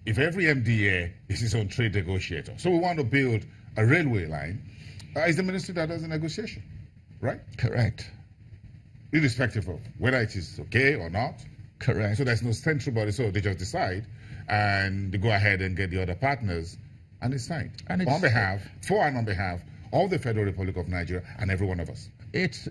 if every MDA is his own trade negotiator, so we want to build a railway line, it's the ministry that does the negotiation, right? Correct. Irrespective of whether it is okay or not. Correct. So there's no central body, so they just decide and they go ahead and get the other partners and it's signed. And it's, on behalf of the Federal Republic of Nigeria and every one of us.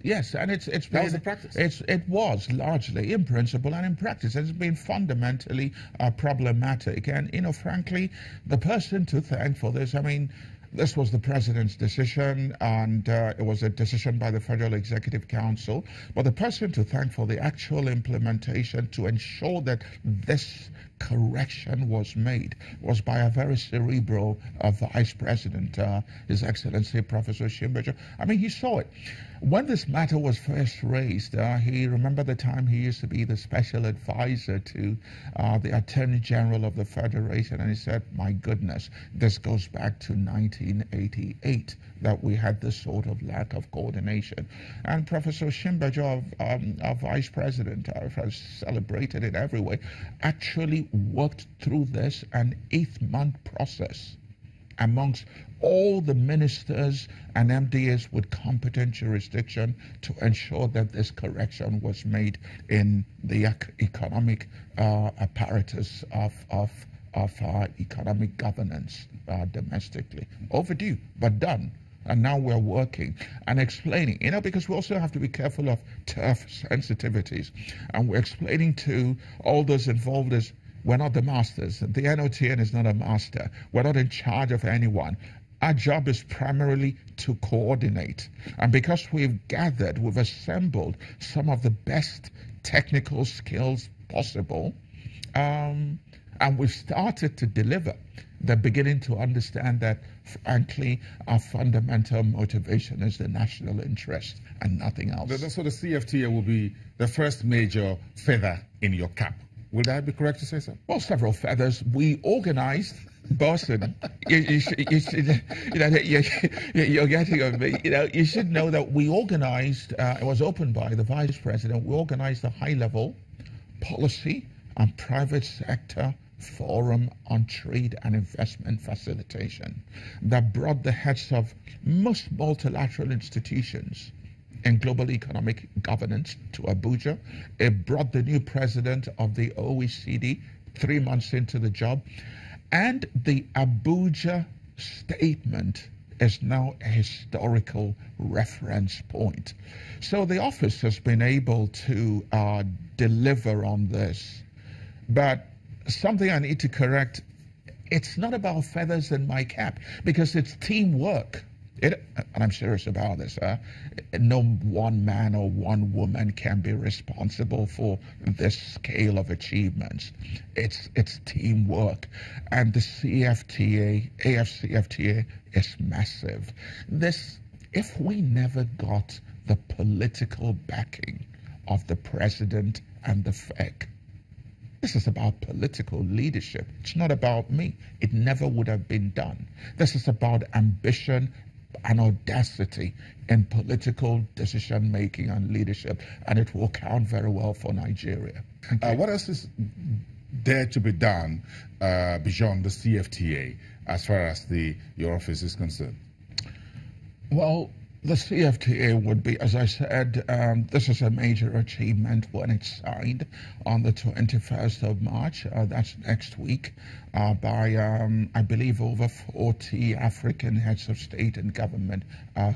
Yes, and it's that was the practice. It was largely in principle and in practice. It's been fundamentally problematic. And, you know, frankly, the person to thank for this, I mean, this was the president's decision, and it was a decision by the Federal Executive Council. But the person to thank for the actual implementation to ensure that this correction was made was by a very cerebral vice president, His Excellency Professor Shimbajo. I mean, he saw it. When this matter was first raised, he remembered the time he used to be the special advisor to the Attorney General of the Federation, and he said, my goodness, this goes back to 1988 that we had this sort of lack of coordination. And Professor Shimbajo, our vice president, has celebrated it every way, actually worked through this an 8-month process amongst all the ministers and MDAs with competent jurisdiction to ensure that this correction was made in the economic apparatus of economic governance domestically. Overdue, but done. And now we're working and explaining, you know, because we also have to be careful of turf sensitivities. And we're explaining to all those involved as we're not the masters. The NOTN is not a master. We're not in charge of anyone. Our job is primarily to coordinate. And because we've gathered, we've assembled some of the best technical skills possible, and we've started to deliver, they're beginning to understand that, frankly, our fundamental motivation is the national interest and nothing else. So the CFTA will be the first major feather in your cap. Would that be correct to say so? Well, several feathers. We organized, Boston. You're getting on me. You know, you should know that we organized. It was opened by the vice president. We organized a high-level policy and private sector forum on trade and investment facilitation that brought the heads of most multilateral institutions in global economic governance to Abuja. It brought the new president of the OECD 3 months into the job. And the Abuja statement is now a historical reference point. So the office has been able to deliver on this. But something I need to correct, it's not about feathers in my cap, because it's teamwork. And I'm serious about this. No one man or one woman can be responsible for this scale of achievements. It's teamwork. And the CFTA, AFCFTA, is massive. If we never got the political backing of the president and the FEC, this is about political leadership. It's not about me. It never would have been done. This is about ambition and audacity in political decision-making and leadership, and it will count very well for Nigeria. What else is there to be done beyond the CFTA as far as your office is concerned? Well, the CFTA would be, as I said, this is a major achievement when it's signed on the 21st of March. That's next week by, I believe, over 40 African heads of state and government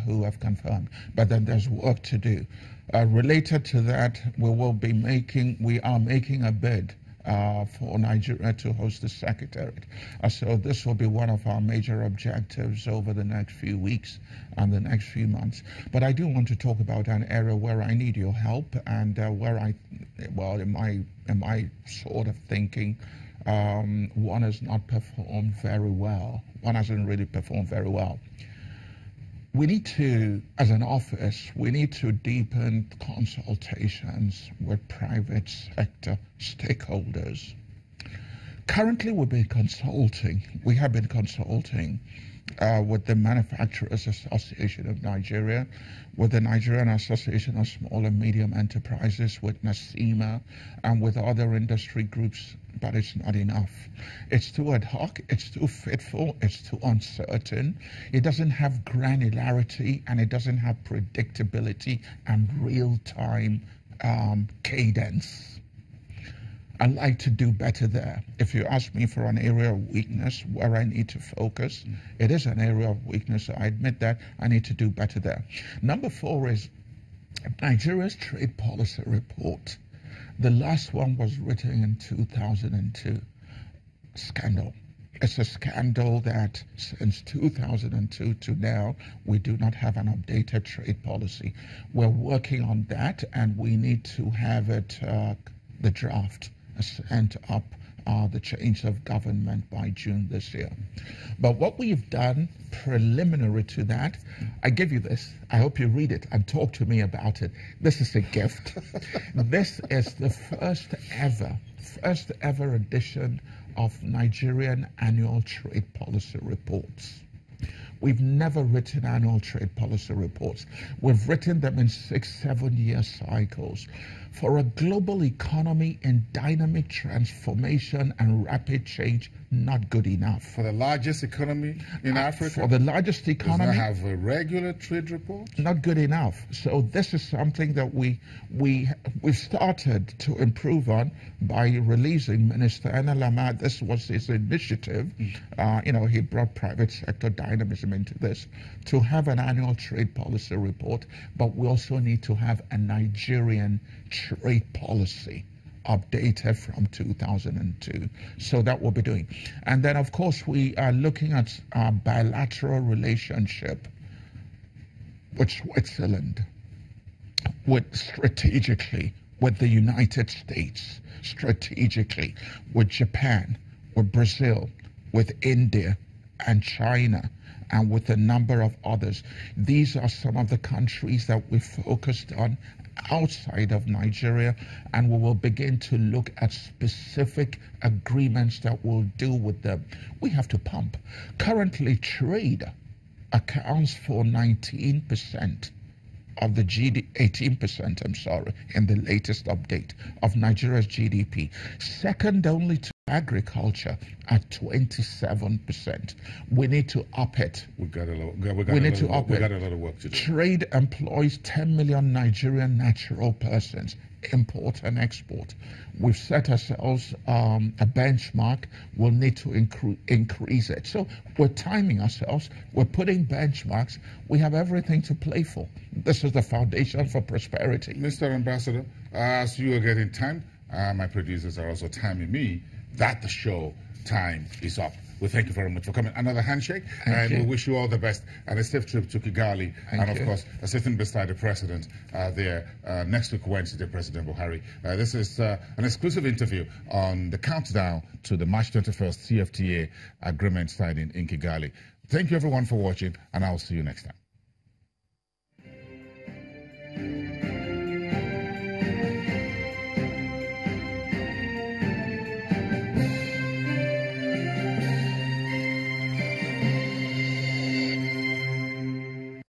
who have confirmed. But then there's work to do. Related to that, we are making a bid for Nigeria to host the Secretariat. So this will be one of our major objectives over the next few weeks and the next few months. But I do want to talk about an area where I need your help and where in my sort of thinking, one has not performed very well. One hasn't really performed very well. We need to, as an office, we need to deepen consultations with private sector stakeholders. Currently, we've been consulting. We have been consulting with the Manufacturers Association of Nigeria, with the Nigerian Association of Small and Medium Enterprises, with NASIMA, and with other industry groups, but it's not enough. It's too ad hoc, it's too fitful, it's too uncertain. It doesn't have granularity, and it doesn't have predictability and real-time cadence. I'd like to do better there. If you ask me for an area of weakness where I need to focus, it is an area of weakness. I admit that. I need to do better there. Number 4 is Nigeria's trade policy report. The last one was written in 2002. Scandal. It's a scandal that since 2002 to now, we do not have an updated trade policy. We're working on that, and we need to have it, the draft, sent up the change of government by June this year. But what we've done preliminary to that, I give you this. I hope you read it and talk to me about it. This is a gift. This is the first ever edition of Nigerian annual trade policy reports. We've never written annual trade policy reports. We've written them in 6-7 year cycles. For a global economy in dynamic transformation and rapid change, not good enough. For the largest economy in Africa? For the largest economy. Does not have a regular trade report? Not good enough. So this is something that we've started to improve on by releasing Minister Enalama. This was his initiative. He brought private sector dynamism into this to have an annual trade policy report, but we also need to have a Nigerian trade policy updated from 2002. So that we'll be doing. And then, of course, we are looking at our bilateral relationship with Switzerland, strategically with the United States, strategically with Japan, with Brazil, with India and China, and with a number of others. These are some of the countries that we focused on outside of Nigeria, and we will begin to look at specific agreements that will deal with them. We have to pump. Currently, trade accounts for 19% of the 18%, I'm sorry, in the latest update of Nigeria's GDP. Second only to agriculture at 27%. We need to up it. We got a lot of work to do. Trade employs 10 million Nigerian natural persons, import and export. We've set ourselves a benchmark. We'll need to increase it. So we're timing ourselves. We're putting benchmarks. We have everything to play for. This is the foundation for prosperity. Mr. Ambassador, as you are getting time, my producers are also timing me that the show time is up. We thank you very much for coming. Another handshake, and we wish you all the best and a safe trip to Kigali. Of course, sitting beside the president there next week, Wednesday, President Buhari. This is an exclusive interview on the countdown to the March 21st CFTA agreement signing in Kigali. Thank you, everyone, for watching, and I'll see you next time.